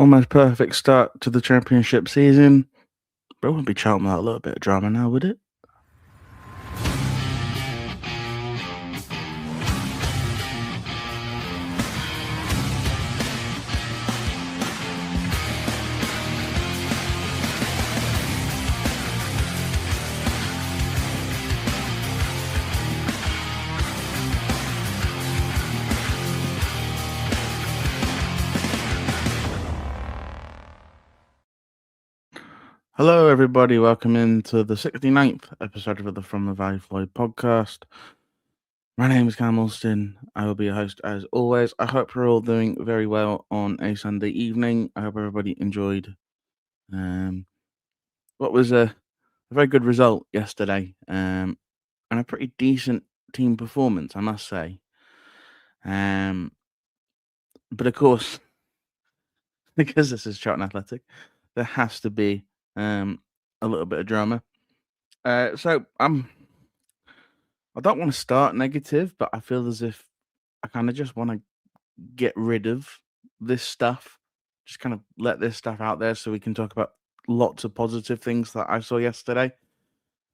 Almost perfect start to the championship season. But it wouldn't be Charlton without a little bit of drama now, would it? Hello, everybody. Welcome into the 69th episode of the From the Valley Floyd podcast. My name is Callum. I will be your host as always. I hope you're all doing very well on a Sunday evening. I hope everybody enjoyed what was a very good result yesterday and a pretty decent team performance, I must say. But of course, because this is Charlton Athletic, there has to be a little bit of drama. I don't want to start negative, but I feel as if I kind of just want to get rid of this stuff, just kind of let this stuff out there so we can talk about lots of positive things that I saw yesterday.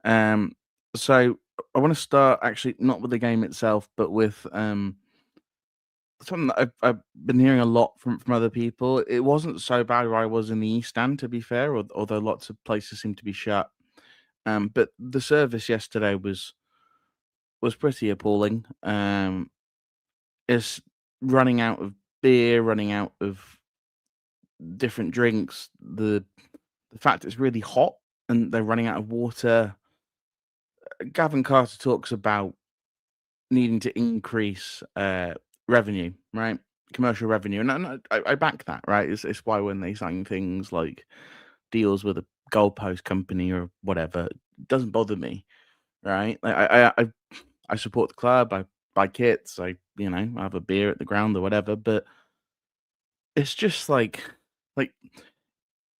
Um, so I want to start actually not with the game itself, but with something that I've been hearing a lot from other people. It wasn't so bad where I was in the East Stand, to be fair, although lots of places seem to be shut. But the service yesterday was pretty appalling. It's running out of beer, running out of different drinks. The fact it's really hot and they're running out of water. Gavin Carter talks about needing to increase revenue, right? Commercial revenue, and I back that, right? It's why when they sign things like deals with a goalpost company or whatever, it doesn't bother me, right? Like I support the club, I buy kits, I have a beer at the ground or whatever, but it's just like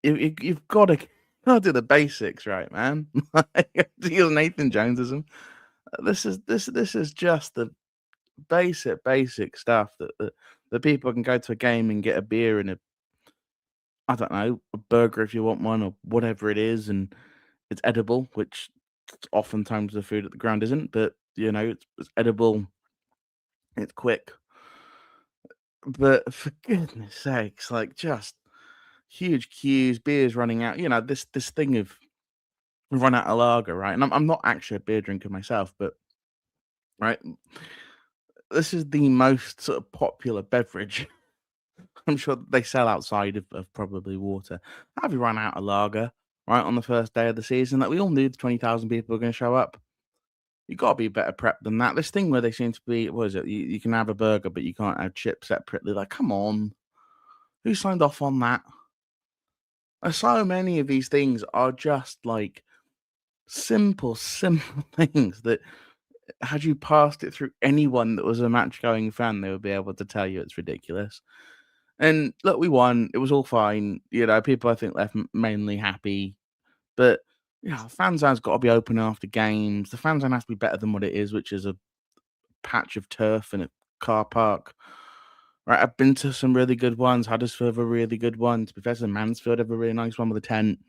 you've gotta do the basics right, man. Like, to use Nathan Jonesism, this is just the basic stuff that people can go to a game and get a beer and I don't know, a burger if you want one or whatever it is, and it's edible, which oftentimes the food at the ground isn't, but, it's edible, it's quick. But for goodness sakes, like, just huge queues, beers running out, this thing of run out of lager, right? And I'm not actually a beer drinker myself, but, right, this is the most sort of popular beverage I'm sure they sell outside of probably water. Have you run out of lager, right, on the first day of the season? Like, we all knew the 20,000 people were gonna show up. You gotta be better prepped than that. This thing where they seem to be what is it? You can have a burger, but you can't have chips separately. Like, come on. Who signed off on that? So many of these things are just, like, simple things that had you passed it through anyone that was a match-going fan, they would be able to tell you it's ridiculous. And look, we won. It was all fine. People I think left mainly happy. But fan zone's got to be open after games. The fan zone has to be better than what it is, which is a patch of turf and a car park. Right, I've been to some really good ones. Huddersfield have a really good one. To be fair, Mansfield have a really nice one with a tent.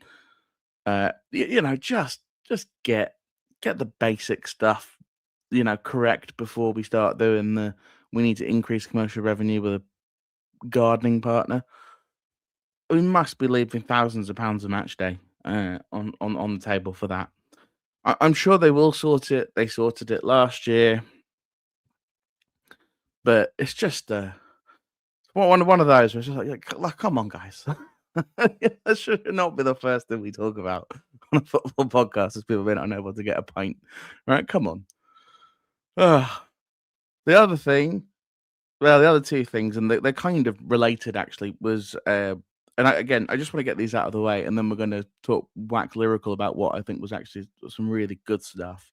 Just get the basic stuff, correct before we start doing the. We need to increase commercial revenue with a gardening partner. We must be leaving thousands of pounds a match day on the table for that. I'm sure they will sort it. They sorted it last year, but it's just one of those where it's just like, come on, guys. That should not be the first thing we talk about on a football podcast, as people may not know able to get a pint. Right? Come on. The other thing, well, the other two things, and they're kind of related actually, was and again, I just want to get these out of the way, and then we're going to talk wax lyrical about what I think was actually some really good stuff.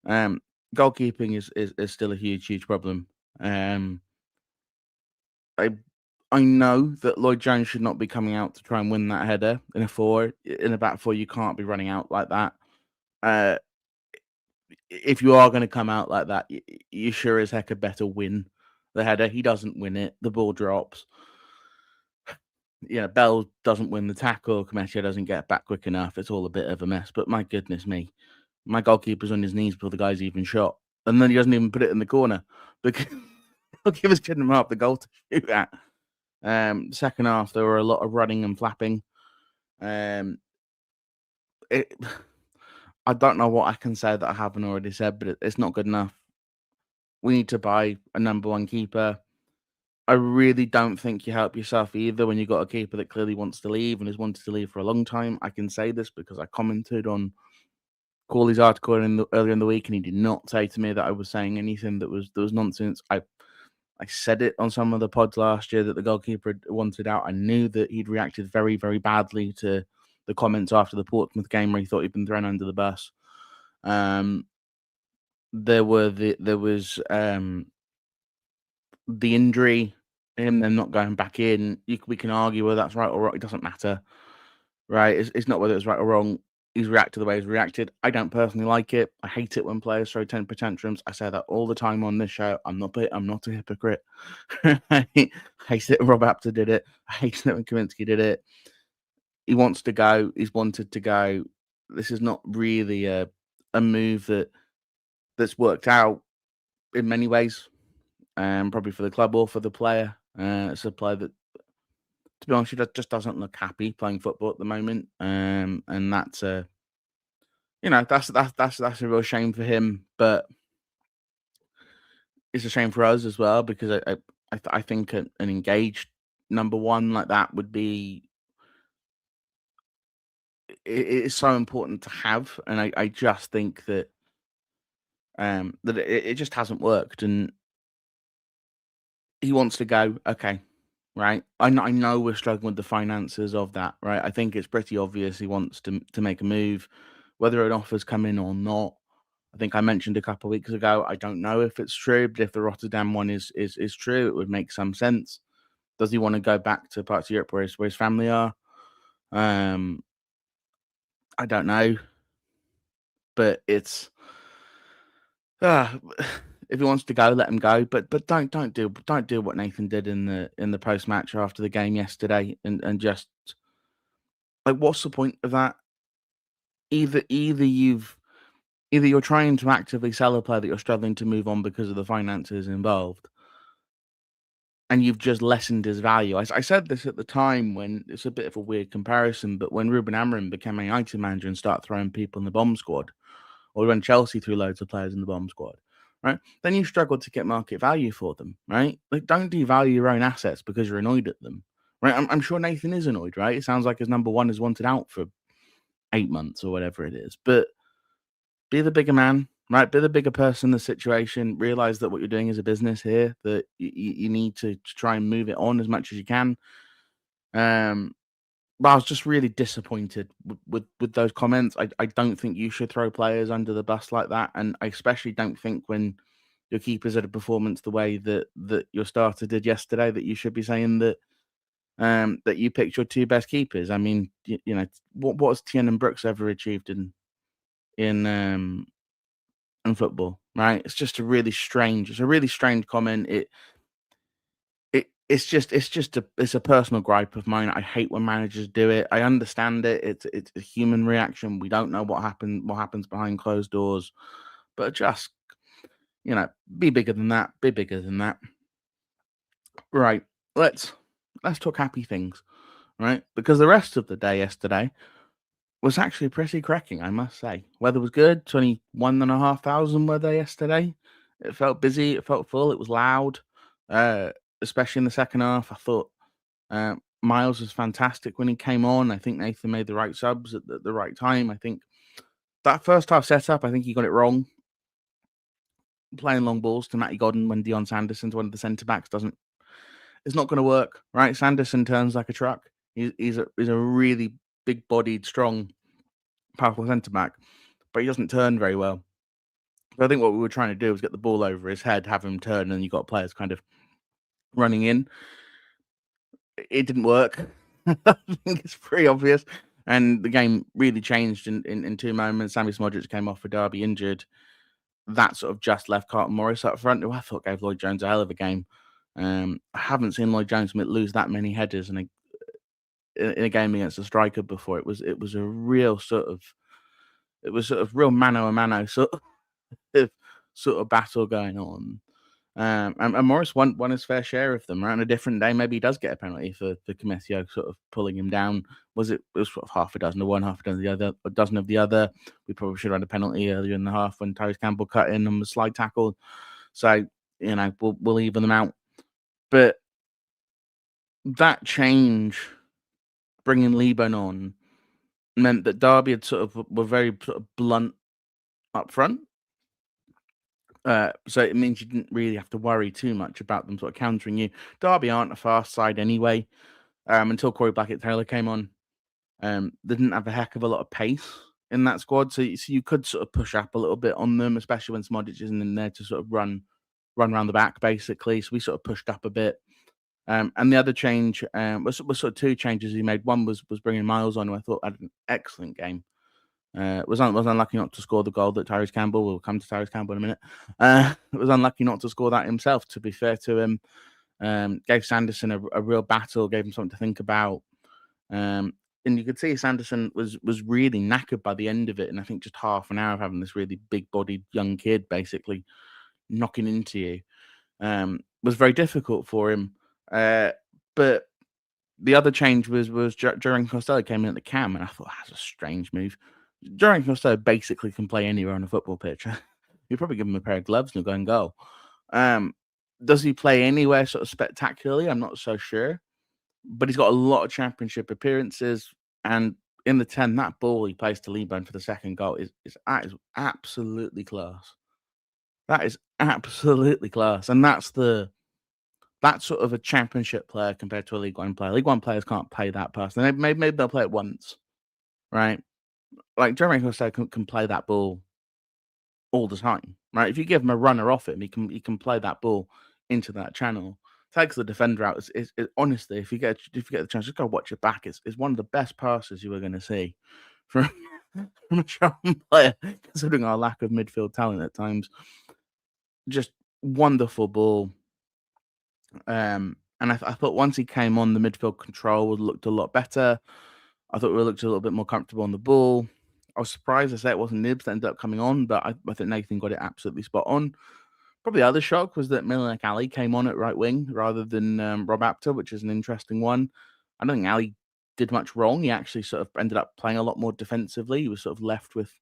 Goalkeeping is still a huge problem. I I know that Lloyd Jones should not be coming out to try and win that header in a back four. You can't be running out like that. Uh, if you are going to come out like that, you sure as heck had better win the header. He doesn't win it. The ball drops. Bell doesn't win the tackle, Comessia doesn't get back quick enough. It's all a bit of a mess. But my goodness me, my goalkeeper's on his knees before the guy's even shot, and then he doesn't even put it in the corner because goalkeeper's getting him up the goal to shoot at. Second half, there were a lot of running and flapping. I don't know what I can say that I haven't already said, but it's not good enough. We need to buy a number one keeper. I really don't think you help yourself either when you've got a keeper that clearly wants to leave and has wanted to leave for a long time. I can say this because I commented on Corley's article earlier in the week, and he did not say to me that I was saying anything that was nonsense. I said it on some of the pods last year that the goalkeeper wanted out. I knew that he'd reacted very, very badly to the comments after the Portsmouth game where he thought he'd been thrown under the bus. There was the injury, him then not going back in. We can argue whether that's right or wrong. It doesn't matter, right? It's not whether it's right or wrong. He's reacted the way he's reacted. I don't personally like it. I hate it when players throw temper tantrums. I say that all the time on this show. I'm not a hypocrite. I hate it when Rob Apter did it. I hate it when Kaminsky did it. He wants to go. He's wanted to go. This is not really a move that's worked out in many ways. Probably for the club or for the player. It's a player that, to be honest, he just doesn't look happy playing football at the moment. And that's a real shame for him. But it's a shame for us as well because I think an engaged number one like that would be. It is so important to have, and I just think that that it just hasn't worked, and he wants to go. Okay, right. I know we're struggling with the finances of that, right? I think it's pretty obvious he wants to make a move, whether an offer's come in or not. I think I mentioned a couple of weeks ago. I don't know if it's true, but if the Rotterdam one is true, it would make some sense. Does he want to go back to parts of Europe where his family are? I don't know, but it's if he wants to go, let him go. But don't do what Nathan did in the post match after the game yesterday, and just like, what's the point of that? Either you're trying to actively sell a player that you're struggling to move on because of the finances involved, and you've just lessened his value. I said this at the time when it's a bit of a weird comparison, but when Ruben Amorim became a United manager and started throwing people in the bomb squad, or when Chelsea threw loads of players in the bomb squad, right? Then you struggle to get market value for them, right? Like, don't devalue your own assets because you're annoyed at them, right? I'm sure Nathan is annoyed, right? It sounds like his number one is wanted out for 8 months or whatever it is, but be the bigger man, right? Be the bigger person in the situation. Realize that what you're doing is a business here, that you need to try and move it on as much as you can. But I was just really disappointed with those comments. I don't think you should throw players under the bus like that, and I especially don't think when your keeper's at a performance the way that your starter did yesterday, that you should be saying that that you picked your two best keepers. I mean, what has Tien and Brooks ever achieved in football, right? It's just a really strange comment. It's a personal gripe of mine. I hate when managers do it. I understand it. It's a human reaction. We don't know what happens behind closed doors, but just be bigger than that. Be bigger than that. Right. Let's talk happy things, right? Because the rest of the day yesterday was actually pretty cracking, I must say. Weather was good. 21,500 weather yesterday. It felt busy. It felt full. It was loud, especially in the second half. I thought Miles was fantastic when he came on. I think Nathan made the right subs at the right time. I think that first half setup, I think he got it wrong. Playing long balls to Matty Godden when Dion Sanderson's one of the centre backs it's not going to work, right? Sanderson turns like a truck. He's a really big-bodied, strong, powerful centre back, but he doesn't turn very well. So I think what we were trying to do was get the ball over his head, have him turn, and you got players kind of running in. It didn't work. I think it's pretty obvious. And the game really changed in 2 moments. Sammy Smodric came off for Derby injured. That sort of just left Carlton Morris up front, who I thought gave Lloyd Jones a hell of a game. I haven't seen Lloyd Jones lose that many headers in a game against a striker before. It was a real sort of it was sort of real mano a mano of sort of battle going on. And Morris won his fair share of them. Right, on a different day, maybe he does get a penalty for Comesio sort of pulling him down. It was sort of half a dozen of one, half a dozen of the other, a dozen of the other. We probably should have had a penalty earlier in the half when Tyrese Campbell cut in and was slide tackled. So we'll even them out. But that change, bringing Liban on, meant that Derby had were very sort of blunt up front. So it means you didn't really have to worry too much about them sort of countering you. Derby aren't a fast side anyway. Until Corey Blackett-Taylor came on, they didn't have a heck of a lot of pace in that squad. So you could sort of push up a little bit on them, especially when Smodic isn't in there to sort of run around the back, basically. So we sort of pushed up a bit. And the other change was sort of two changes he made. One was bringing Miles on, who I thought had an excellent game. Was unlucky not to score the goal that Tyrese Campbell. We'll come to Tyrese Campbell in a minute. Was unlucky not to score that himself. To be fair to him, gave Sanderson a real battle. Gave him something to think about. And you could see Sanderson was really knackered by the end of it. And I think just half an hour of having this really big-bodied young kid basically knocking into you was very difficult for him. But the other change was Jermaine Costello came in at the cam, and I thought that's a strange move. Jermaine Costello basically can play anywhere on a football pitch. You probably give him a pair of gloves and he'll go and goal. Does he play anywhere sort of spectacularly? I'm not so sure. But he's got a lot of championship appearances, and in the 10, that ball he plays to Liban for the second goal is absolutely class. That is absolutely class, and that's sort of a championship player compared to a League One player. League One players can't play that person. Maybe they'll play it once, right? Like Jermaine Costello can play that ball all the time, right? If you give him a runner off him, he can play that ball into that channel. Takes the defender out. Honestly, if you get the chance, just go watch it back. It's one of the best passes you were going to see from from a Charlton player, considering our lack of midfield talent at times. Just wonderful ball. And I thought once he came on, the midfield control looked a lot better. I thought we looked a little bit more comfortable on the ball. I was surprised to say it wasn't Nibs that ended up coming on, but I think Nathan got it absolutely spot on. Probably the other shock was that Milinek Ali came on at right wing rather than Rob Apter, which is an interesting one. I don't think Ali did much wrong. He actually sort of ended up playing a lot more defensively. He was sort of left with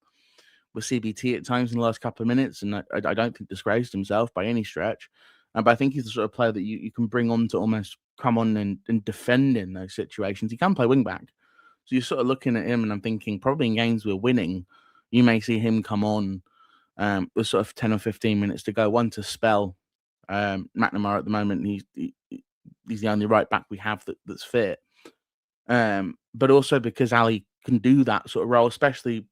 CBT at times in the last couple of minutes, and I don't think disgraced himself by any stretch. But I think he's the sort of player that you can bring on to almost come on and defend in those situations. He can play wing back. So you're sort of looking at him, and I'm thinking probably in games we're winning, you may see him come on with sort of 10 or 15 minutes to go. One to spell McNamara at the moment. He's the only right back we have that's fit. But also because Ali can do that sort of role, especially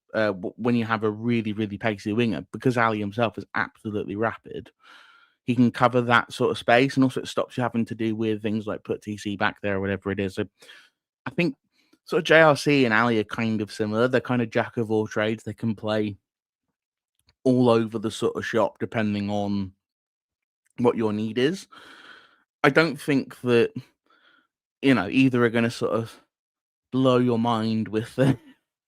when you have a really, really pacey winger, because Ali himself is absolutely rapid. He can cover that sort of space, and also it stops you having to do weird things like put TC back there or whatever it is. So I think sort of JRC and Ali are kind of similar. They're kind of jack of all trades. They can play all over the sort of shop depending on what your need is. I don't think that either are going to sort of blow your mind with the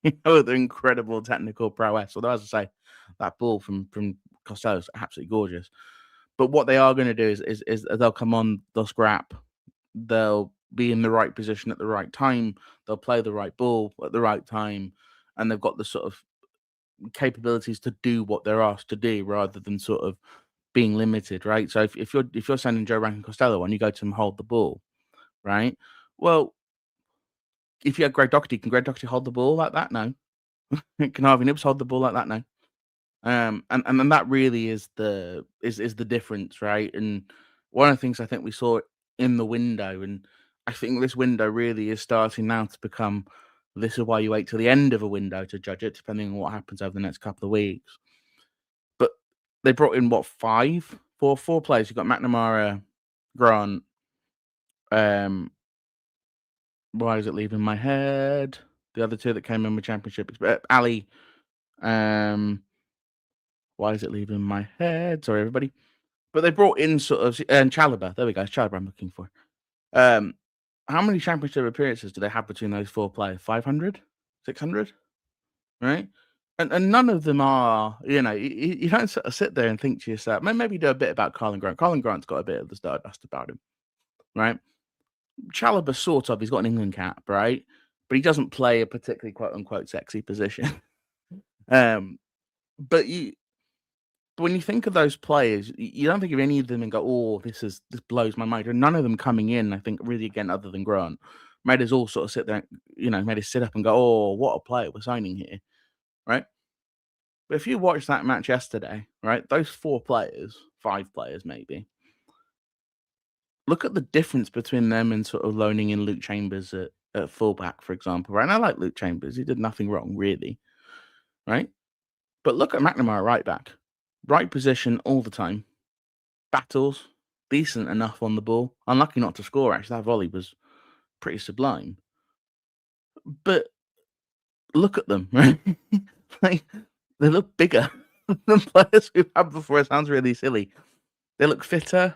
the incredible technical prowess. Although, as I say, that ball from Costello is absolutely gorgeous. But what they are going to do is they'll come on, they'll scrap, they'll be in the right position at the right time, they'll play the right ball at the right time, and they've got the sort of capabilities to do what they're asked to do rather than sort of being limited, right? So if you're sending Joe Rankin Costello on, you go to him, hold the ball, right? Well, if you had Greg Doherty, can Greg Doherty hold the ball like that? No. Can Harvey Nibbs hold the ball like that? No. And that really is the difference, right? And one of the things I think we saw in the window, and I think this window really is starting now to become. This is why you wait till the end of a window to judge it, depending on what happens over the next couple of weeks. But they brought in four players. You've got McNamara, Grant. Why is it leaving my head? The other two that came in with championship, Ali. Why is it leaving my head? Sorry, everybody. But they brought in sort of and Chalobah. There we go. It's Chalobah I'm looking for. how many championship appearances do they have between those 4 players? 500? 600? Right? And none of them are, you don't sort of sit there and think to yourself, maybe do a bit about Colin Grant. Colin Grant's got a bit of the stardust about him, right? Chalobah sort of, he's got an England cap, right? But he doesn't play a particularly quote unquote sexy position. But when you think of those players, you don't think of any of them and go, "Oh, this blows my mind." And none of them coming in, I think, really again, other than Grant, made us all sort of sit there, made us sit up and go, "Oh, what a player we're signing here," right? But if you watch that match yesterday, right, those 4 players, 5 players maybe, look at the difference between them and sort of loaning in Luke Chambers at fullback, for example, right? And I like Luke Chambers; he did nothing wrong, really, right? But look at McNamara right back, right position all the time, battles, decent enough on the ball. Unlucky not to score, actually. That volley was pretty sublime. But look at them, right? Like, they look bigger than players we've had before. It sounds really silly. They look fitter.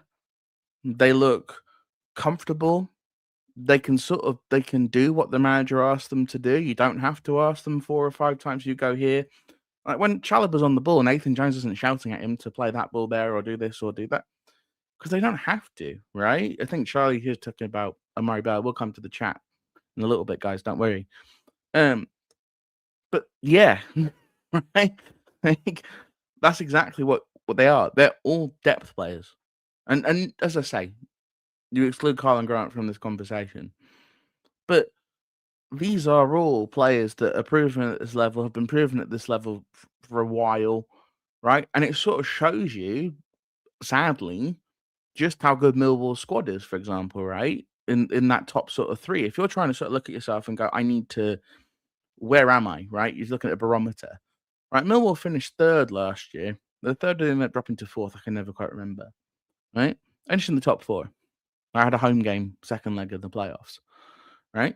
They look comfortable. They can do what the manager asks them to do. You don't have to ask them 4 or 5 times. You go here. Like when Chalobah's on the ball, Nathan Jones isn't shouting at him to play that ball there or do this or do that. Because they don't have to, right? I think Charlie here's talking about Amari Bell. We'll come to the chat in a little bit, guys. Don't worry. But yeah, right? Like, that's exactly what they are. They're all depth players. And as I say, you exclude Colin Grant from this conversation. But these are all players that are proven at this level, have been proven at this level for a while, right? And it sort of shows you, sadly, just how good Millwall's squad is, for example, right? In that top sort of 3. If you're trying to sort of look at yourself and go, where am I, right? You're looking at a barometer, right? Millwall finished 3rd last year. The 3rd ended up dropping to 4th. I can never quite remember, right? And just in the top 4. I had a home game, 2nd leg of the playoffs, right?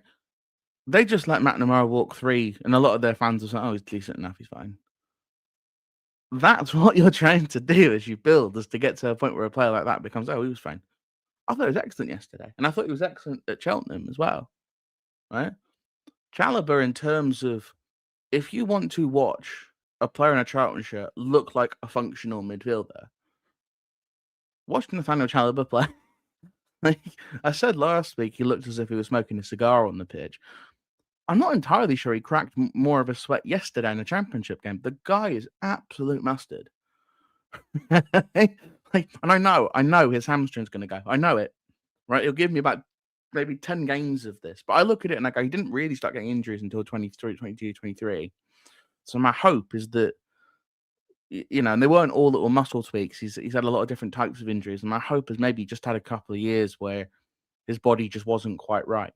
They just let McNamara walk 3, and a lot of their fans are saying, "Oh, he's decent enough, he's fine." That's what you're trying to do as you build, is to get to a point where a player like that becomes, "Oh, he was fine." I thought he was excellent yesterday, and I thought he was excellent at Cheltenham as well, right? Chalobah, in terms of, if you want to watch a player in a Charlton shirt look like a functional midfielder, watch Nathaniel Chalobah play. Like I said last week, he looked as if he was smoking a cigar on the pitch. I'm not entirely sure he cracked more of a sweat yesterday in a championship game. The guy is absolute mustard. And I know his hamstring's going to go. I know it, right? He'll give me about maybe 10 games of this. But I look at it and I go, he didn't really start getting injuries until 23, 22, 23. So my hope is that, and they weren't all little muscle tweaks. He's had a lot of different types of injuries. And my hope is maybe just had a couple of years where his body just wasn't quite right.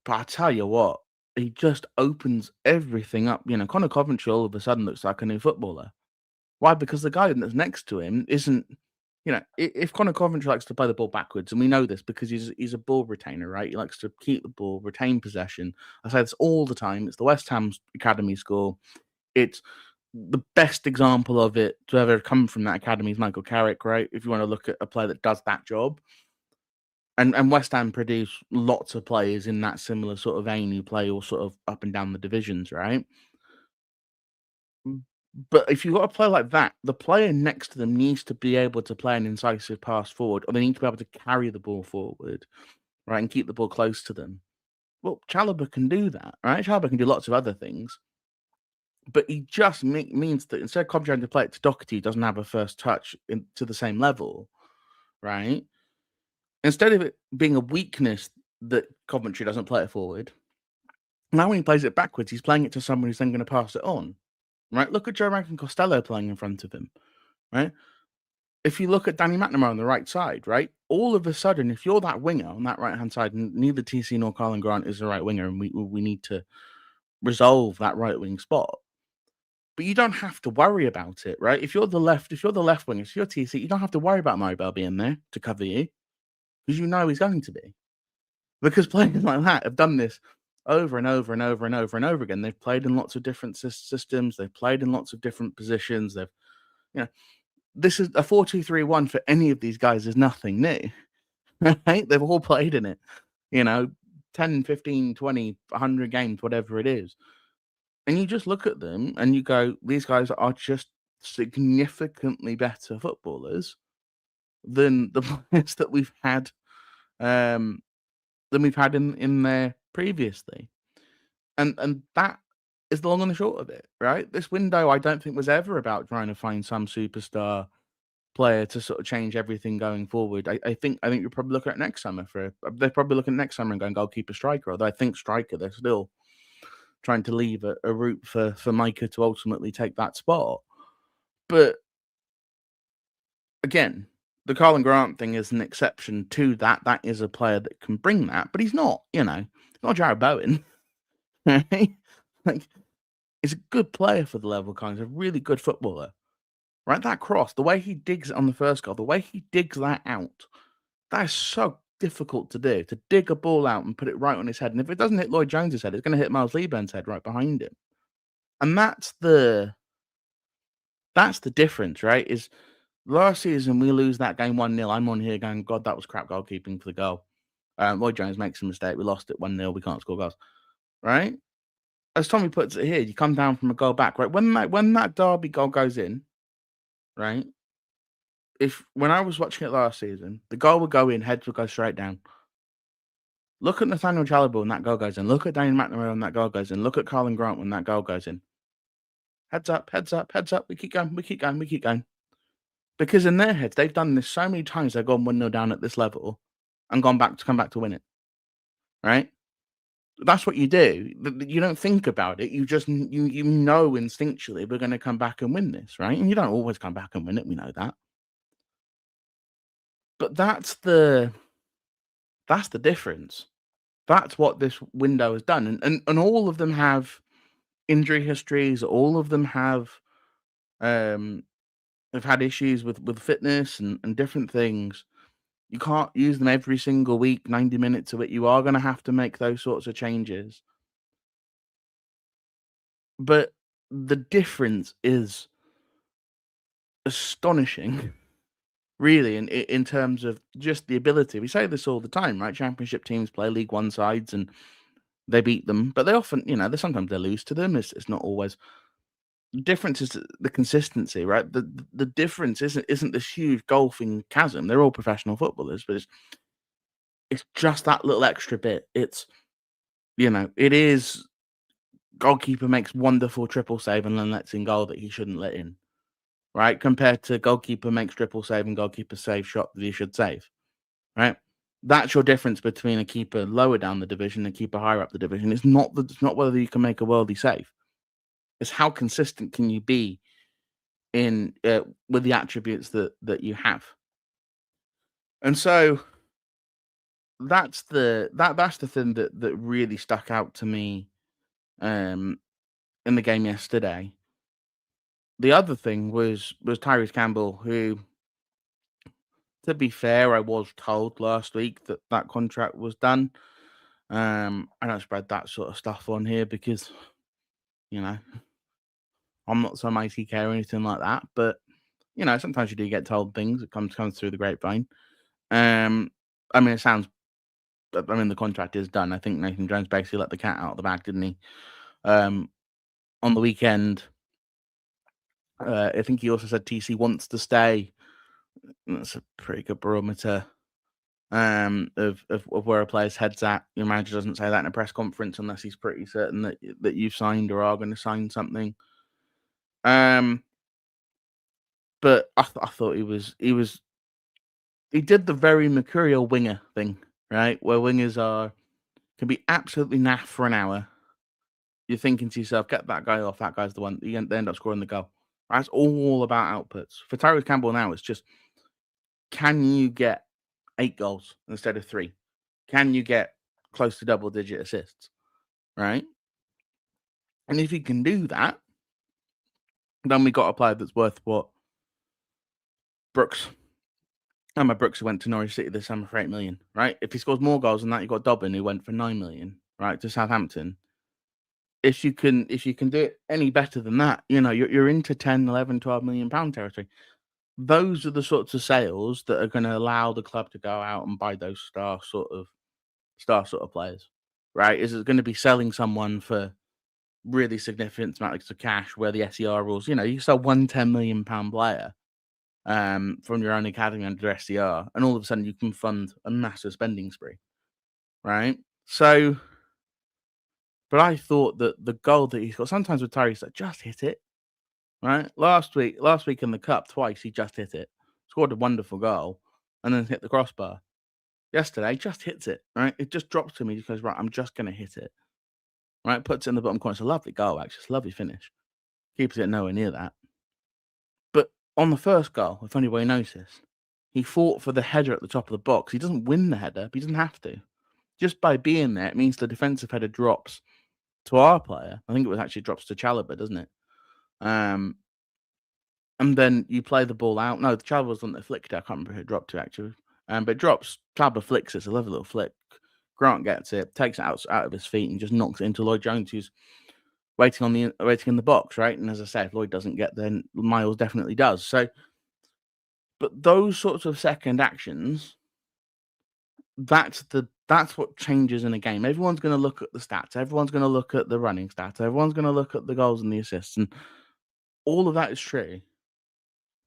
But I tell you what, he just opens everything up. Connor Coventry all of a sudden looks like a new footballer. Why? Because the guy that's next to him isn't, if Connor Coventry likes to play the ball backwards, and we know this because he's a ball retainer, right? He likes to keep the ball, retain possession. I say this all the time. It's the West Ham academy school. It's the best example of it to ever come from that academy is Michael Carrick, right? If you want to look at a player that does that job. And West Ham produce lots of players in that similar sort of vein who play all sort of up and down the divisions, right? But if you've got a player like that, the player next to them needs to be able to play an incisive pass forward, or they need to be able to carry the ball forward, right, and keep the ball close to them. Well, Chalobah can do that, right? Chalobah can do lots of other things, but he just means that instead of Coventry having to play it to Doherty, he doesn't have a first touch to the same level, right? Instead of it being a weakness that Coventry doesn't play it forward, now when he plays it backwards, he's playing it to someone who's then going to pass it on, right? Look at Joe Rankin Costello playing in front of him, right? If you look at Danny McNamara on the right side, right? All of a sudden, if you're that winger on that right-hand side, and neither TC nor Colin Grant is the right winger, and we need to resolve that right wing spot. But you don't have to worry about it, right? If you're the left winger, if you're TC, you don't have to worry about Maribel being there to cover you, because you know he's going to be. Because players like that have done this over and over and over and over and over again. They've played in lots of different systems. They've played in lots of different positions. This is a 4-2-3-1 for any of these guys is nothing new, right? They've all played in it. you know, 10, 15, 20, 100 games, whatever it is. And you just look at them and you go, these guys are just significantly better footballers than the players that we've had um in there previously. And that is the long and the short of it, right? This window I don't think was ever about trying to find some superstar player to sort of change everything going forward. I think you're probably looking at next summer for they're probably looking at next summer and going goalkeeper striker, although I think striker they're still trying to leave a route for Micah to ultimately take that spot. But again, the Colin Grant thing is an exception to that. That is a player that can bring that, but he's not, he's not Jared Bowen. Right? Like, he's a good player for the level, kind. He's a really good footballer. Right? That cross, the way he digs it on the first goal, the way he digs that out, that is so difficult to do. To dig a ball out and put it right on his head. And if it doesn't hit Lloyd Jones's head, it's going to hit Miles Lieburn's head right behind him. And that's the difference, right? Is last season we lose that game 1-0. I'm on here going, God, that was crap goalkeeping for the goal. Lloyd Jones makes a mistake. We lost it 1-0. We can't score goals. Right? As Tommy puts it here, you come down from a goal back, right? When that Derby goal goes in, right? When I was watching it last season, the goal would go in, heads would go straight down. Look at Nathaniel Chalobah when that goal goes in. Look at Dane McNamara when that goal goes in. Look at Colin Grant when that goal goes in. Heads up, heads up, heads up. We keep going, we keep going, we keep going. Because in their heads, they've done this so many times. They've gone 1-0 down at this level and come back to win it. Right? That's what you do. You don't think about it. You just you know instinctually we're going to come back and win this, right? And you don't always come back and win it. We know that. But that's the difference. That's what this window has done. And all of them have injury histories. All of them have had issues with fitness and different things. You can't use them every single week, 90 minutes of it. You are going to have to make those sorts of changes. But the difference is astonishing, really, in terms of just the ability. We say this all the time, right? Championship teams play League One sides and they beat them, but they often, sometimes they lose to them. It's not always. The difference is the consistency, right? The difference isn't this huge golfing chasm. They're all professional footballers, but it's just that little extra bit. It is goalkeeper makes wonderful triple save and then lets in goal that he shouldn't let in, right? Compared to goalkeeper makes triple save and goalkeeper save shot that he should save, right? That's your difference between a keeper lower down the division and a keeper higher up the division. It's not whether you can make a worldly save. It's how consistent can you be in with the attributes that you have. And so that's the thing that really stuck out to me in the game yesterday. The other thing was Tyrese Campbell, who, to be fair, I was told last week that contract was done. I don't spread that sort of stuff on here because, I'm not some ITK or anything like that. But, sometimes you do get told things. It comes through the grapevine. The contract is done. I think Nathan Jones basically let the cat out of the bag, didn't he? On the weekend, I think he also said TC wants to stay. That's a pretty good barometer of where a player's head's at. Your manager doesn't say that in a press conference unless he's pretty certain that you've signed or are going to sign something. But I thought he did the very mercurial winger thing, right? Where wingers can be absolutely naff for an hour. You're thinking to yourself, get that guy off. That guy's the one. They end up scoring the goal. Right? It's all about outputs. For Tyrese Campbell now, it's just, can you get 8 goals instead of 3? Can you get close to double-digit assists? Right? And if he can do that, then we got a player that's worth what Brooks. Emma Brooks, who went to Norwich City this summer for 8 million, right? If he scores more goals than that, you've got Dobbin, who went for 9 million, right, to Southampton. If you can do it any better than that, you're into 10, 11, 12 million pound territory. Those are the sorts of sales that are going to allow the club to go out and buy those star sort of star sort of players, right? Is it going to be selling someone for really significant amounts of cash where the SER rules, you sell one £10 million player from your own academy under SER, and all of a sudden you can fund a massive spending spree, right? So, but I thought that the goal that he's got, sometimes with Tyrese, that just hit it, right? Last week in the cup, twice he just hit it, scored a wonderful goal, and then hit the crossbar. Yesterday, just hits it, right? It just drops to me. He goes, right, I'm just going to hit it, right? Puts it in the bottom corner. It's a lovely goal, actually. It's a lovely finish. Keeps it nowhere near that. But on the first goal, if anybody noticed, he fought for the header at the top of the box. He doesn't win the header, but he doesn't have to. Just by being there, it means the defensive header drops to our player. I think it was actually drops to Chalobah, doesn't it? And then you play the ball out. No, the Chalobah was on the flick. I can't remember who it dropped to, actually. But it drops. Chalobah flicks it. It's a lovely little flick. Grant gets it, takes it out of his feet, and just knocks it into Lloyd Jones, who's waiting in the box, right? And as I said, if Lloyd doesn't get there, Miles definitely does. So, but those sorts of second actions, that's what changes in a game. Everyone's going to look at the stats. Everyone's going to look at the running stats. Everyone's going to look at the goals and the assists, and all of that is true.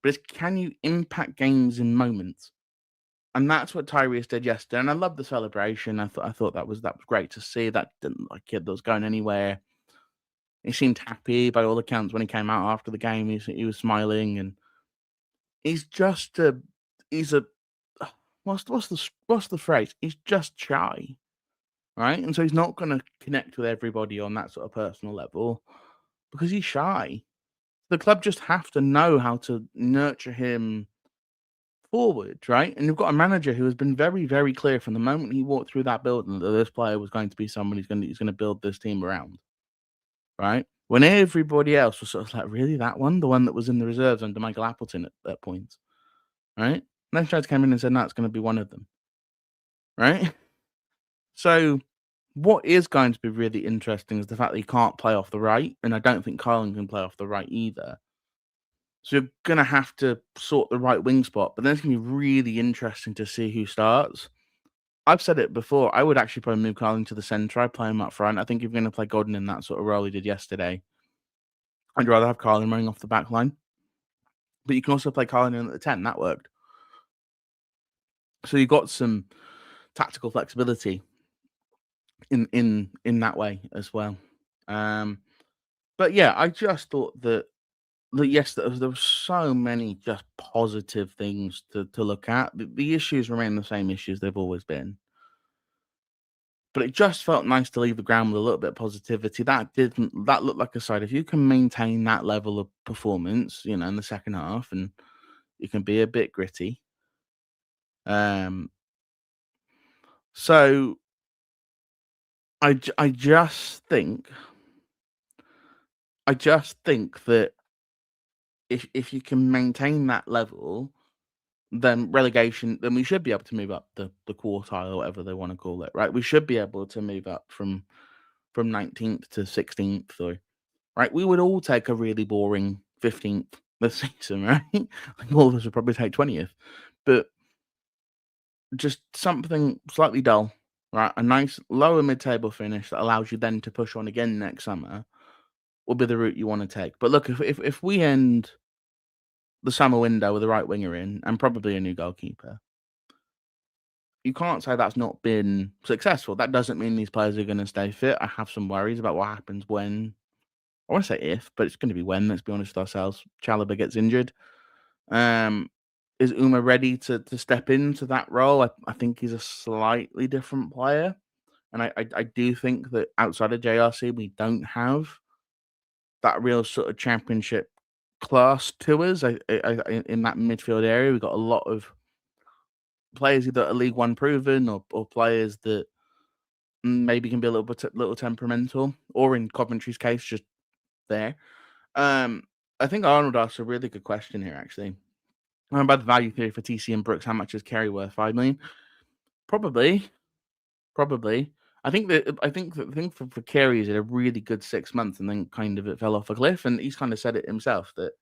But it's, can you impact games in moments? And that's what Tyrese did yesterday. And I love the celebration. I thought that was great to see. That didn't like a kid that was going anywhere. He seemed happy by all accounts when he came out after the game. He was smiling, and he's just what's the phrase? He's just shy, right? And so he's not going to connect with everybody on that sort of personal level because he's shy. The club just have to know how to nurture him forward, right? And you've got a manager who has been very, very clear from the moment he walked through that building that this player was going to be someone he's going to build this team around, right? When everybody else was sort of like, really, that one, the one that was in the reserves under Michael Appleton at that point, right? And then Chad came in and said, no, it's going to be one of them, right? So what is going to be really interesting is the fact that he can't play off the right, and I don't think Callum can play off the right either. So you're going to have to sort the right wing spot, but then it's going to be really interesting to see who starts. I've said it before. I would actually probably move Callum to the centre. I'd play him up front. I think if you're going to play Godden in that sort of role he did yesterday, I'd rather have Callum running off the back line. But you can also play Callum in at the 10. That worked. So you got some tactical flexibility in that way as well. But yeah, I just thought that yes, there were so many just positive things to look at. The issues remain the same issues they've always been. But it just felt nice to leave the ground with a little bit of positivity. That looked like a side. If you can maintain that level of performance, in the second half, and you can be a bit gritty. So I just think that if you can maintain that level, then we should be able to move up the quartile or whatever they want to call it, right? We should be able to move up from 19th to 16th, or right? We would all take a really boring 15th this season, right? Like all of us would probably take 20th, but just something slightly dull, right? A nice lower mid-table finish that allows you then to push on again next summer will be the route you want to take. But look, if we end the summer window with the right winger in and probably a new goalkeeper, you can't say that's not been successful. That doesn't mean these players are going to stay fit. I have some worries about what happens when, I want to say if, but it's going to be when, let's be honest with ourselves, Chalobah gets injured. Is Uma ready to step into that role? I think he's a slightly different player. And I do think that outside of JRC, we don't have that real sort of championship class to us. In that midfield area, we've got a lot of players either are League One proven or players that maybe can be a little temperamental, or in Coventry's case, just there. I think Arnold asked a really good question here, actually. About the value theory for TC and Brooks, how much is Kerry worth? 5 million? Probably. I think for Kerry is a really good 6 months, and then kind of it fell off a cliff. And he's kind of said it himself that,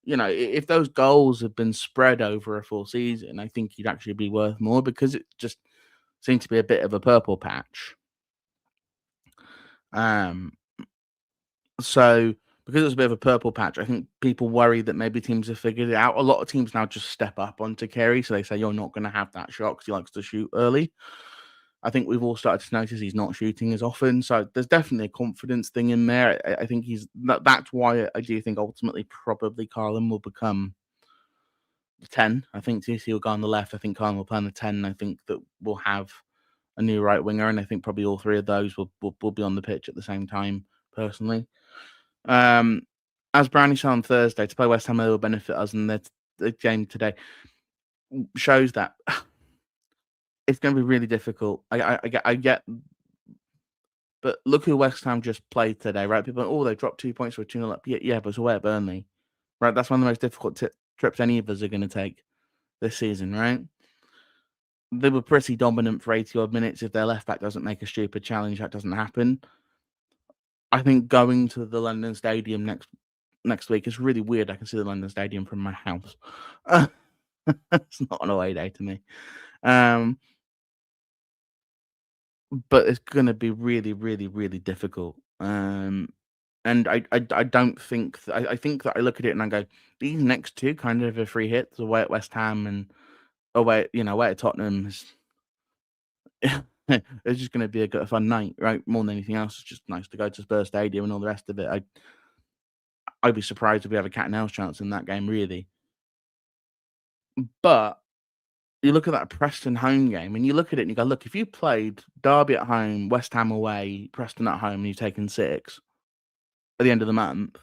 if those goals have been spread over a full season, I think he'd actually be worth more, because it just seemed to be a bit of a purple patch. Um, so because it was a bit of a purple patch, I think people worry that maybe teams have figured it out. A lot of teams now just step up onto Carey, so they say you're not going to have that shot because he likes to shoot early. I think we've all started to notice he's not shooting as often, so there's definitely a confidence thing in there. I think that's why I do think ultimately probably Callum will become the 10. I think TC will go on the left. I think Callum will play on the 10. I think that we'll have a new right winger, and I think probably all three of those will be on the pitch at the same time. Personally, um, as Brownie said on Thursday, to play West Ham will benefit us, and the game today shows that it's going to be really difficult. I get, but look who West Ham just played today, right? People, they dropped 2 points for 2-0 up. Yeah, but it's away at Burnley, right? That's one of the most difficult trips any of us are going to take this season, right? They were pretty dominant for 80 odd minutes. If their left back doesn't make a stupid challenge, that doesn't happen. I think going to the London Stadium next week is really weird. I can see the London Stadium from my house. It's not an away day to me. But it's gonna be really, really, really difficult. And I don't think I think that I look at it and I go, these next two kind of are free hits away at West Ham and away at Tottenham is it's just gonna be a fun night, right? More than anything else, it's just nice to go to Spurs Stadium and all the rest of it. I'd be surprised if we have a cat and mouse chance in that game, really. But you look at that Preston home game and you look at it and you go, look, if you played Derby at home, West Ham away, Preston at home, and you've taken 6 at the end of the month,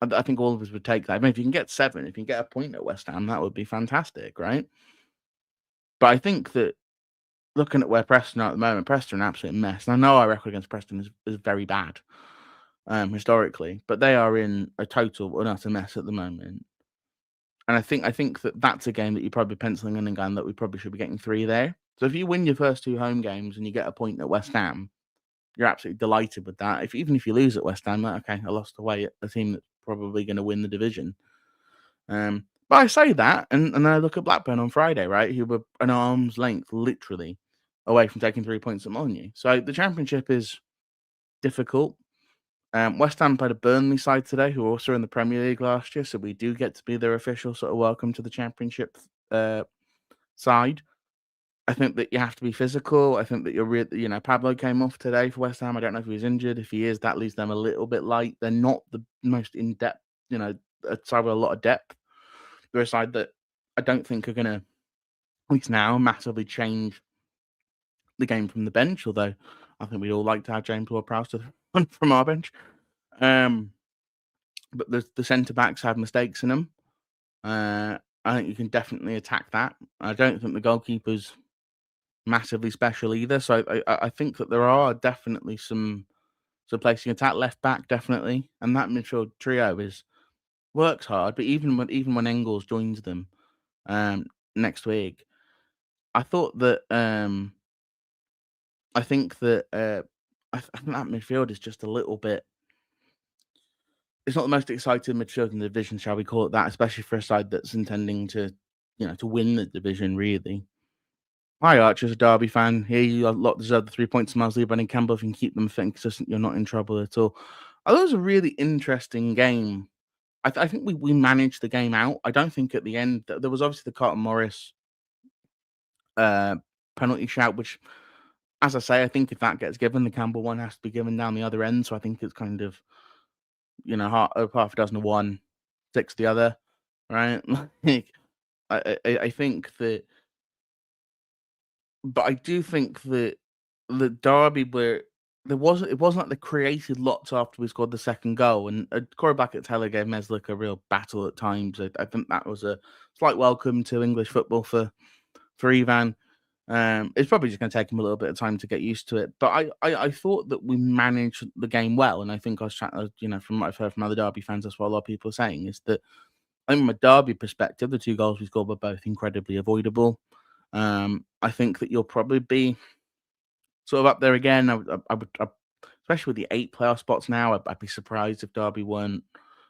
I think all of us would take that. I mean, if you can get 7, if you can get a point at West Ham, that would be fantastic, right? But I think that looking at where Preston are at the moment, Preston are an absolute mess. And I know our record against Preston is very bad, historically, but they are in a total and utter mess at the moment. And I think that that's a game that you're probably penciling in and going that we probably should be getting 3 there. So if you win your first 2 home games and you get a point at West Ham, you're absolutely delighted with that. Even if you lose at West Ham, like, okay, I lost away at a team that's probably going to win the division. But I say that, and then I look at Blackburn on Friday, right, who were an arm's length, literally, away from taking 3 points at Molyneux. So the Championship is difficult. West Ham played a Burnley side today, who were also in the Premier League last year, so we do get to be their official sort of welcome to the Championship side. I think that you have to be physical. I think that Pablo came off today for West Ham. I don't know if he was injured. If he is, that leaves them a little bit light. They're not the most in depth, a side with a lot of depth. They're a side that I don't think are going to, at least now, massively change the game from the bench. Although I think we'd all like to have James Ward-Prowse from our bench. But the centre backs have mistakes in them. I think you can definitely attack that. I don't think the goalkeeper's massively special either. So I think that there are definitely some places you can attack. Left back, definitely. And that midfield trio works hard. But even when Engels joins them next week, I thought that I think that I think that midfield is just a little bit. It's not the most exciting midfield in the division, shall we call it that, especially for a side that's intending to win the division, really. Hi, Archer's a Derby fan. Here you a lot deserve the 3 points from Mosley, Brennan Campbell. If you can keep them fit and consistent, you're not in trouble at all. I thought it was a really interesting game. I think we managed the game out. I don't think at the end there was obviously the Carlton Morris penalty shout, which, as I say, I think if that gets given, the Campbell one has to be given down the other end. So I think it's kind of half a dozen of one, 6 the other, right? I think that, but I do think that the Derby where it wasn't like they created lots after we scored the second goal, and Corey Blackett-Taylor gave Meslick a real battle at times. I think that was a slight welcome to English football for Ivan. It's probably just going to take him a little bit of time to get used to it. But I thought that we managed the game well, and I think I was chatting, from what I've heard from other Derby fans, that's what a lot of people are saying, is that I think from a Derby perspective, the 2 goals we scored were both incredibly avoidable. I think that you'll probably be sort of up there again. I would, especially with the 8 playoff spots now, I'd be surprised if Derby weren't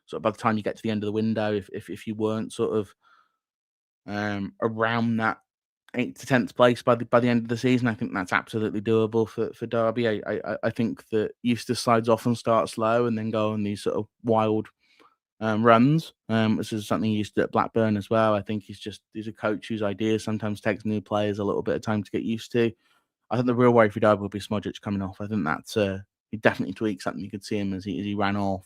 sort of by the time you get to the end of the window, if you weren't sort of around that 8th to 10th place by the end of the season. I think that's absolutely doable for Derby. I think that Eustace sides often start slow and then go on these sort of wild runs. This is something he used to at Blackburn as well. I think he's a coach whose ideas sometimes takes new players a little bit of time to get used to. I think the real worry for Derby will be Smodjic coming off. I think that's he definitely tweaked something. You could see him as he ran off.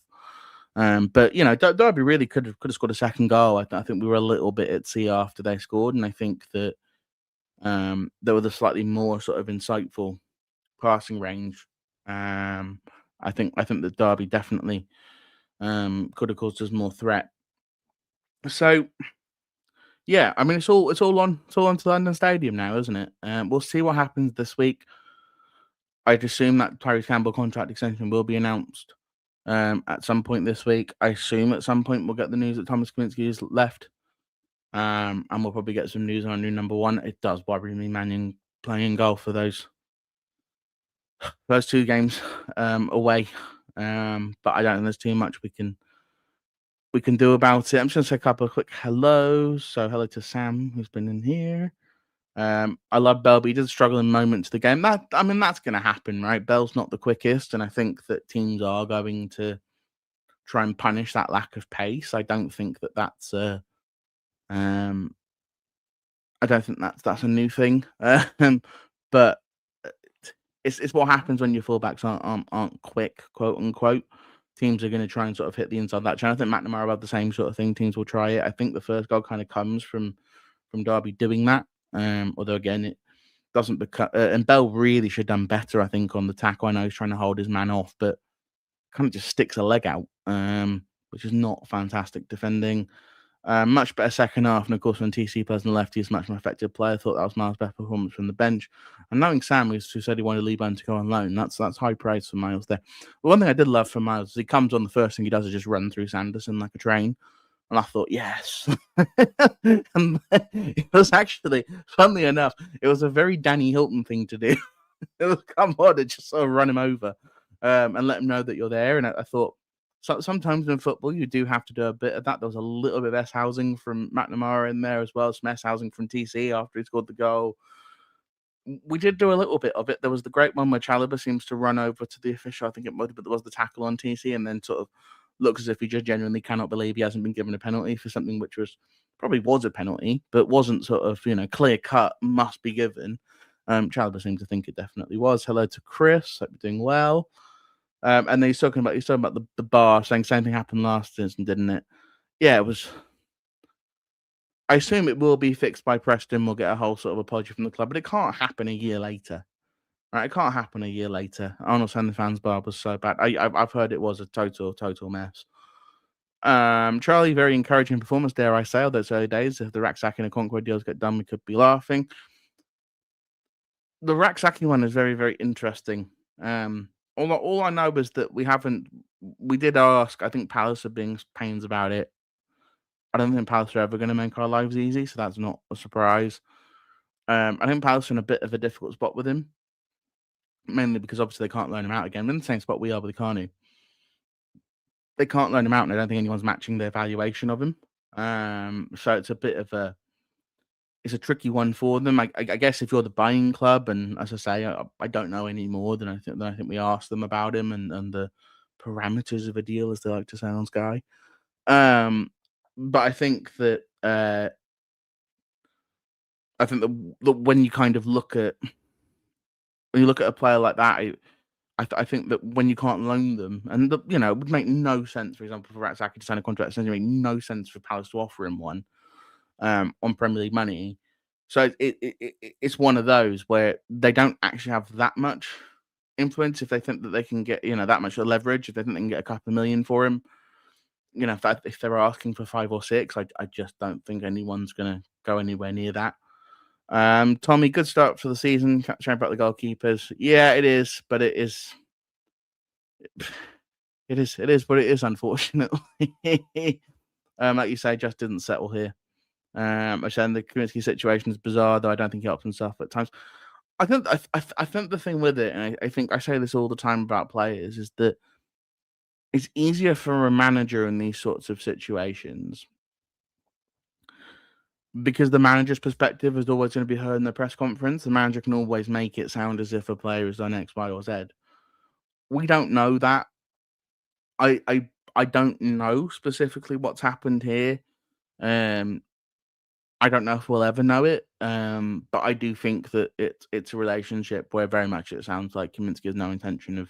But Derby really could have scored a second goal. I think we were a little bit at sea after they scored, and I think that there was a slightly more sort of insightful passing range. I think that Derby definitely could have caused us more threat. So yeah, I mean it's all on to London Stadium now, isn't it? We'll see what happens this week. I'd assume that Tyrese Campbell contract extension will be announced at some point this week. I assume at some point we'll get the news that Thomas Kaminski is left. And we'll probably get some news on our new number one. It does worry me, Mannion playing in goal for those two games away. But I don't think there's too much we can do about it. I'm just gonna say a couple of quick hellos. So hello to Sam, who's been in here. I love Bell, but he did struggle in moments of the game. That's gonna happen, right? Bell's not the quickest, and I think that teams are going to try and punish that lack of pace. I don't think that's I don't think that's a new thing. But it's what happens when your fullbacks aren't quick, quote unquote. Teams are going to try and sort of hit the inside of that channel. I think McNamara have the same sort of thing. Teams will try it. I think the first goal kind of comes from Derby doing that. Although again, it doesn't become. And Bell really should have done better, I think, on the tackle. I know he's trying to hold his man off, but kind of just sticks a leg out, which is not fantastic defending. Much better second half, and of course, when TC plays on the left, he's a much more effective player. I thought that was Miles' best performance from the bench. And knowing Sam, who said he wanted Liban to go on loan, that's high praise for Miles there. But one thing I did love from Miles is he comes on, the first thing he does is just run through Sanderson like a train. And I thought, yes. And it was actually, funnily enough, it was a very Danny Hilton thing to do. It was come on and just sort of run him over and let him know that you're there. And I thought, so sometimes in football, you do have to do a bit of that. There was a little bit of S housing from McNamara in there as well, some S housing from TC after he scored the goal. We did do a little bit of it. There was the great one where Chalobah seems to run over to the official. I think it was the tackle on TC, and then sort of looks as if he just genuinely cannot believe he hasn't been given a penalty for something which probably was a penalty, but wasn't sort of clear cut, must be given. Chalobah seemed to think it definitely was. Hello to Chris. Hope you're doing well. And then he's talking about the bar, saying same thing happened last season, didn't it? Yeah, it was. I assume it will be fixed by Preston. We'll get a whole sort of apology from the club, but it can't happen a year later. Right? It can't happen a year later. Arnold Sanders bar was so bad. I've heard it was a total mess. Charlie, very encouraging performance, dare I say, all those early days. If the Raksaki and the Concord deals get done, we could be laughing. The Raksaki one is very, very interesting. All I know is that we did ask, I think Palace are being pains about it. I don't think Palace are ever going to make our lives easy, so that's not a surprise. I think Palace are in a bit of a difficult spot with him, mainly because obviously they can't loan him out again. We're in the same spot we are, but they can't. They can't loan him out, and I don't think anyone's matching their valuation of him. So it's a bit of it's a tricky one for them. I guess if you're the buying club, and as I say, I don't know any more than I think we asked them about him and the parameters of a deal, as they like to say on Sky. But I think that when you kind of look at a player like that, I think that when you can't loan them, and it would make no sense, for example, for Raksaki to sign a contract, it would make no sense for Palace to offer him one on Premier League money. So it's one of those where they don't actually have that much influence if they think that they can get that much leverage. If they think they can get a couple of million for him, if they're asking for 5 or 6, I just don't think anyone's going to go anywhere near that. Tommy, good start for the season. Chatting about the goalkeepers, yeah, it is, but it is what it is, unfortunately. Like you say, just didn't settle here. I said the Kaminski situation is bizarre, though I don't think he helps himself at times. I think the thing with it, and I think I say this all the time about players, is that it's easier for a manager in these sorts of situations because the manager's perspective is always going to be heard in the press conference. The manager can always make it sound as if a player has done X, Y, or Z. We don't know that. I don't know specifically what's happened here. Um, I don't know if we'll ever know it. But I do think that it's a relationship where very much it sounds like Kaminsky has no intention of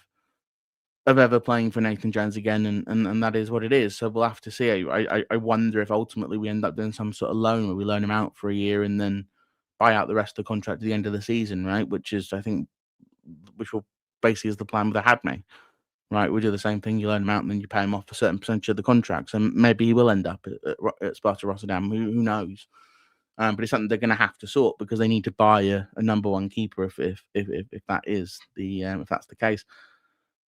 ever playing for Nathan Jones again, and that is what it is. So we'll have to see. I wonder if ultimately we end up doing some sort of loan where we loan him out for a year and then buy out the rest of the contract at the end of the season, right? Which is, I think, which will basically is the plan with the Hadme, right? We do the same thing. You loan him out and then you pay him off a certain percentage of the contracts, and maybe he will end up at Sparta Rotterdam. Who knows? But it's something they're going to have to sort because they need to buy a number one keeper if that is the if that's the case.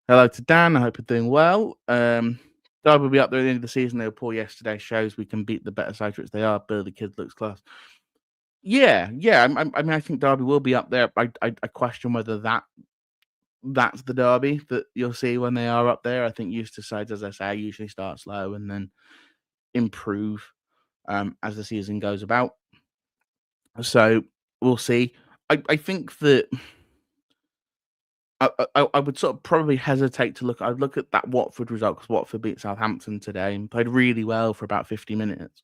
Hello to Dan. I hope you're doing well. Derby will be up there at the end of the season. They were poor yesterday. Shows we can beat the better sides, which they are. Bill, the kid looks class. Yeah. I mean, I think Derby will be up there. I question whether that's the Derby that you'll see when they are up there. I think Eustace sides, as I say, usually start slow and then improve as the season goes about. So we'll see. I think that I would sort of probably hesitate to look. I'd look at that Watford result because Watford beat Southampton today and played really well for about 50 minutes,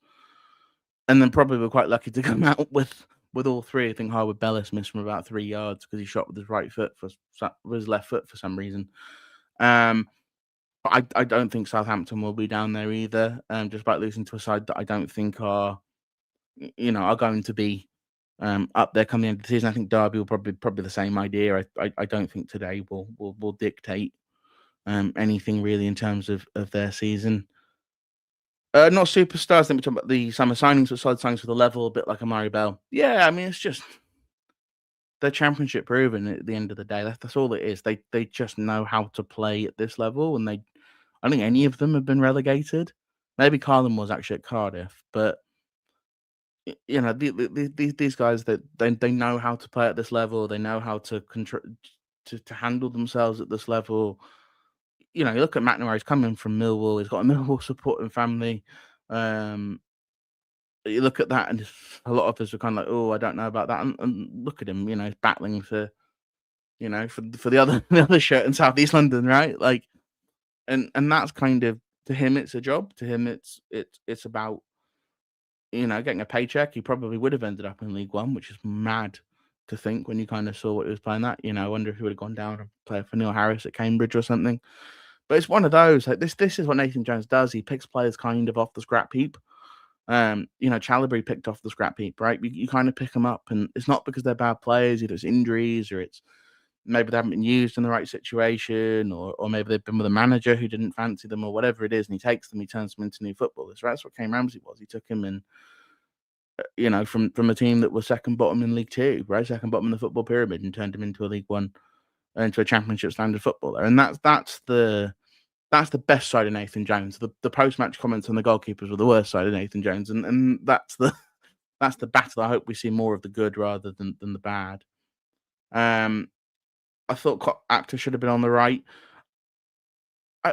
and then probably were quite lucky to come out with all three. I think Harwood Bellis missed from about 3 yards because he shot with his right foot with his left foot for some reason. But I don't think Southampton will be down there either. Just by losing to a side that I don't think are are going to be up there come the end of the season. I think Derby will probably the same idea. I don't think today will dictate anything really in terms of their season. Not superstars. Then we talk about the summer signings, but solid signings for the level, a bit like Amari Bell. Yeah, I mean it's just they're championship proven at the end of the day. That's all it is. They just know how to play at this level, and I don't think any of them have been relegated. Maybe Callum was actually at Cardiff, but these guys that they know how to play at this level. They know how to control to handle themselves at this level. You look at McNamara. He's coming from Millwall. He's got a Millwall supporting family. You look at that, and a lot of us were kind of like, "Oh, I don't know about that." And look at him. He's battling for for the other the other shirt in South East London, right? Like, and that's kind of to him, it's a job. To him, it's about getting a paycheck. He probably would have ended up in League One, which is mad to think when you kind of saw what he was playing at. I wonder if he would have gone down and played for Neil Harris at Cambridge or something. But it's one of those. Like this is what Nathan Jones does. He picks players kind of off the scrap heap. Chalobah picked off the scrap heap, right? You kind of pick them up, and it's not because they're bad players. Either it's injuries or it's maybe they haven't been used in the right situation, or maybe they've been with a manager who didn't fancy them, or whatever it is, and he takes them, he turns them into new footballers. Right? That's what Kane Ramsey was. He took him in from a team that was second bottom in League Two, right, second bottom in the football pyramid, and turned him into a League One, into a Championship standard footballer. And that's the best side of Nathan Jones. The post match comments on the goalkeepers were the worst side of Nathan Jones, and that's the battle. I hope we see more of the good rather than the bad. I thought Actor should have been on the right. I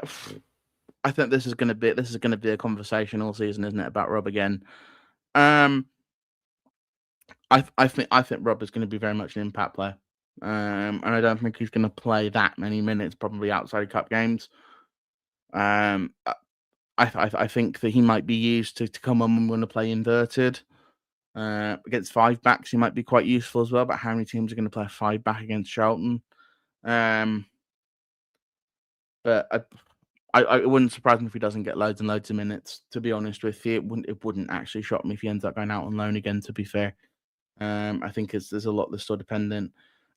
think this is going to be a conversation all season, isn't it, about Rob again? I think Rob is going to be very much an impact player, and I don't think he's going to play that many minutes, probably outside of cup games. I think that he might be used to come on when we want to play inverted against five backs. He might be quite useful as well. But how many teams are going to play a five back against Charlton? But it wouldn't surprise me if he doesn't get loads and loads of minutes. To be honest with you, it wouldn't actually shock me if he ends up going out on loan again. To be fair. I think there's a lot that's still dependent.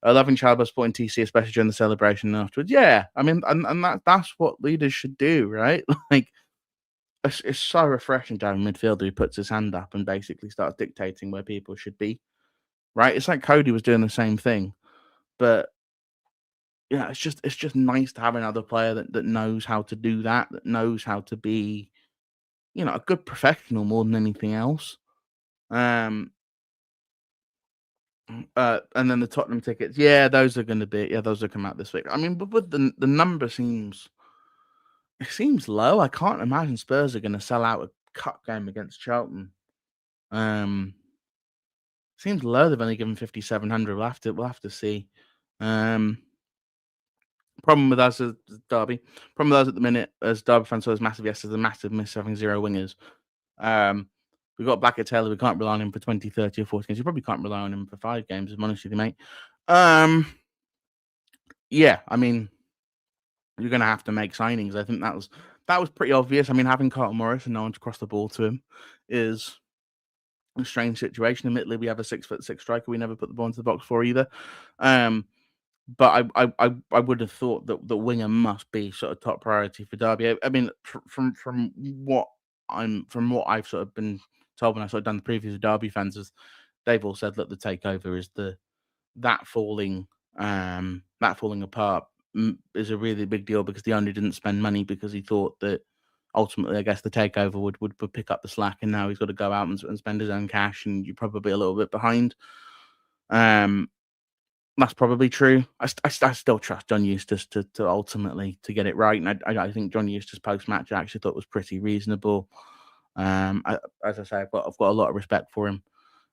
Loving Chalobah supporting TC, especially during the celebration afterwards. Yeah, I mean, and that's what leaders should do, right? Like, it's so refreshing to have a midfielder who puts his hand up and basically starts dictating where people should be, right? It's like Cody was doing the same thing, but it's just nice to have another player that knows how to do that knows how to be, a good professional more than anything else. And then the Tottenham tickets, those are those will come out this week. I mean, but with the number seems low. I can't imagine Spurs are going to sell out a cup game against Charlton. Seems low. They've only given 5,700. We'll have to see. Um, Problem with us as Derby. Problem with us at the minute as Derby fans was massive. Yes, there's a massive miss having 0 wingers. We've got Blackett Taylor. We can't rely on him for 20, 30, or 40 games. You probably can't rely on him for 5 games, if I'm honest with you, mate. Yeah, I mean, you're going to have to make signings. I think that was pretty obvious. I mean, having Carlton Morris and no one to cross the ball to him is a strange situation. Admittedly, we have a 6'6" striker we never put the ball into the box for either. But I would have thought that the winger must be sort of top priority for Derby. I mean, from what I've sort of been told when I sort of done the previews of Derby fans, is they've all said that the takeover is that falling apart is a really big deal because the owner didn't spend money because he thought that ultimately, I guess, the takeover would pick up the slack, and now he's got to go out and spend his own cash, and you're probably a little bit behind. That's probably true. I still trust John Eustace to ultimately to get it right, and I think John Eustace post match I actually thought was pretty reasonable. As I say, I've got a lot of respect for him.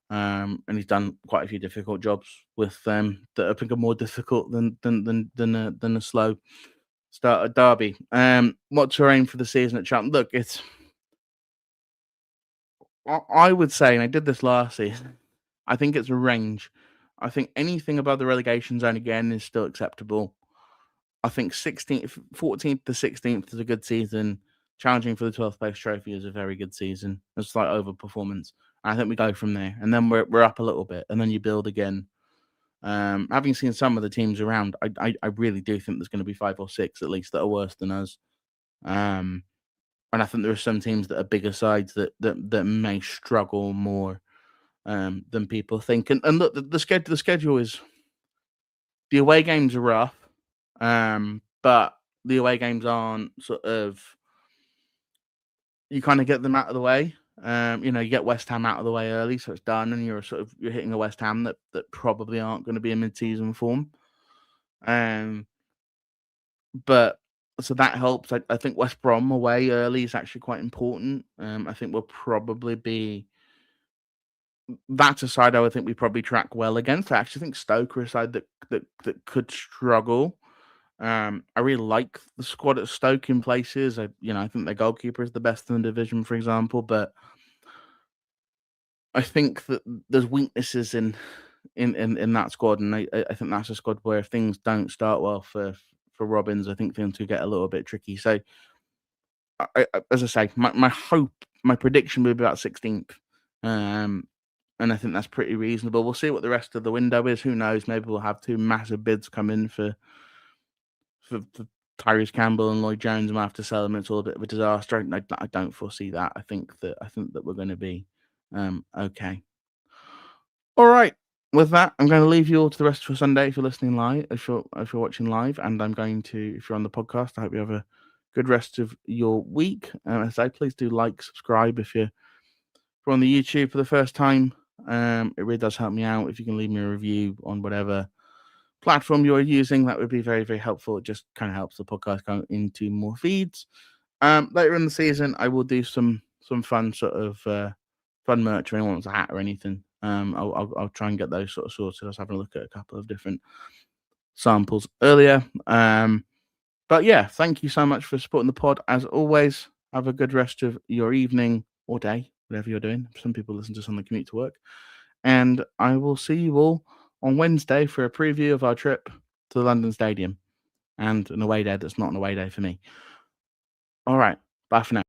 And he's done quite a few difficult jobs with them that I think are more difficult than a slow start at Derby. What's your aim for the season at Charlton? Look, I would say, and I did this last season, I think it's a range. I think anything above the relegation zone again is still acceptable. I think 14th to 16th is a good season. Challenging for the 12th place trophy is a very good season. A slight overperformance. I think we go from there, and then we're up a little bit, and then you build again. Having seen some of the teams around, I really do think there's going to be 5 or 6 at least that are worse than us. And I think there are some teams that are bigger sides that may struggle more than people think. And look, the schedule is, the away games are rough, but the away games aren't sort of, you kind of get them out of the way. You get West Ham out of the way early, so it's done, and you're hitting a West Ham that probably aren't going to be in mid-season form. But so that helps. I think West Brom away early is actually quite important. I think we'll probably be, that's a side I would think we probably track well against. I actually think Stoke are a side that could struggle. I really like the squad at Stoke in places. I think their goalkeeper is the best in the division, for example. But I think that there's weaknesses in that squad, and I think that's a squad where if things don't start well for Robbins, I think things could get a little bit tricky. So, as I say, my prediction would be about 16th. And I think that's pretty reasonable. We'll see what the rest of the window is. Who knows? Maybe we'll have 2 massive bids come in for Tyrese Campbell and Lloyd Jones, and we'll have to sell them. It's all a bit of a disaster. I don't foresee that. I think that we're going to be okay. All right. With that, I'm going to leave you all to the rest of Sunday if you're listening live, if you're watching live, and I'm going to, if you're on the podcast, I hope you have a good rest of your week. As I say, please do like, subscribe if you're on the YouTube for the first time. It really does help me out. If you can leave me a review on whatever platform you're using, that would be very, very helpful. It just kind of helps the podcast go into more feeds. Later in the season, I will do some fun sort of fun merch. If anyone wants a hat or anything, I'll try and get those sort of sorted. I was having a look at a couple of different samples earlier. But yeah, thank you so much for supporting the pod. As always, have a good rest of your evening or day, whatever you're doing. Some people listen to us on the commute to work. And I will see you all on Wednesday for a preview of our trip to the London Stadium and an away day that's not an away day for me. All right. Bye for now.